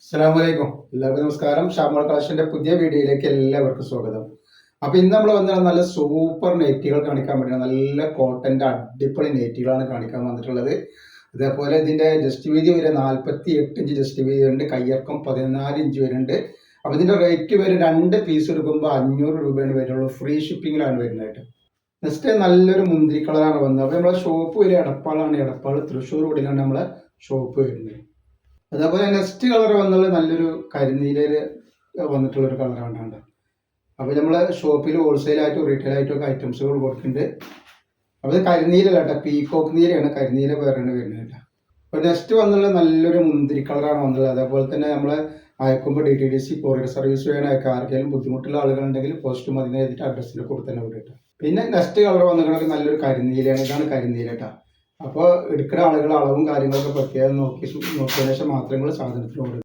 അസ്സലാമലൈക്കും. എല്ലാവർക്കും നമസ്കാരം. ഷാമോൾ കളക്ഷന്റെ പുതിയ വീഡിയോയിലേക്ക് എല്ലാവർക്കും സ്വാഗതം. അപ്പൊ ഇന്ന് നമ്മൾ വന്ന നല്ല സൂപ്പർ നെറ്റുകൾ കാണിക്കാൻ വേണ്ടിയാണ്. നല്ല കോട്ടന്റെ അടിപൊളി നെറ്റുകളാണ് കാണിക്കാൻ വന്നിട്ടുള്ളത്. അതേപോലെ ഇതിന്റെ ജസ്റ്റ് വീതി വരെ 48 ഇഞ്ച് ജസ്റ്റ് വീതി ഉണ്ട്. കയ്യിറക്കം 14 ഇഞ്ച് വരുന്നുണ്ട്. അപ്പൊ ഇതിന്റെ റേറ്റ് വരെ 2 പീസ് എടുക്കുമ്പോൾ 500 രൂപയാണ് വരുള്ളൂ. ഫ്രീ ഷിപ്പിങ്ങിലാണ് വരുന്നത്. നെക്സ്റ്റ് നല്ലൊരു മുന്തിരി കളറാണ് വന്നത്. അപ്പൊ നമ്മളെ ഷോപ്പ് വരെ എടപ്പാളാണ്. എടപ്പാൾ തൃശ്ശൂർ റോഡിലാണ് നമ്മളെ ഷോപ്പ് വരുന്നത്. അതേപോലെ നെക്സ്റ്റ് കളർ വന്നത് നല്ലൊരു കരിനീലയിൽ വന്നിട്ടുള്ളൊരു കളറാണ്. അപ്പോൾ നമ്മൾ ഷോപ്പിൽ ഹോൾസെയിലായിട്ടും റീറ്റെയിൽ ആയിട്ടും ഒക്കെ ഐറ്റംസുകൾ കൊടുക്കുന്നുണ്ട്. അപ്പോൾ ഇത് കരിനീലല്ല കേട്ടോ, പീകോക്ക് നീലയാണ്. കരിനീല വേറെയാണ് വരുന്നത് കേട്ടോ. അപ്പോൾ നെക്സ്റ്റ് വന്നുള്ളത് നല്ലൊരു മുന്തിരി കളറാണ് വന്നത്. അതേപോലെ തന്നെ നമ്മൾ അയക്കുമ്പോൾ DTDC കൊറിയർ സർവീസ് വേണം അയക്കാം. ആർക്കെങ്കിലും ബുദ്ധിമുട്ടുള്ള ആളുകളുണ്ടെങ്കിൽ പോസ്റ്റ് മതി എഴുതിയിട്ട് അഡ്രസ്സിൽ കൊടുത്തന്നെ വിടട്ടോ. പിന്നെ നെക്സ്റ്റ് കളർ വന്നിട്ടുള്ളത് നല്ലൊരു കരിനീലയാണ്. ഇതാണ് കരിനീല കേട്ടോ. അപ്പോൾ എടുക്കുന്ന ആളുകൾ അളവും കാര്യങ്ങളൊക്കെ പ്രത്യേകം നോക്കിയതിനു ശേഷം മാത്രമേ സാധനത്തിന് കൊടുക്കും.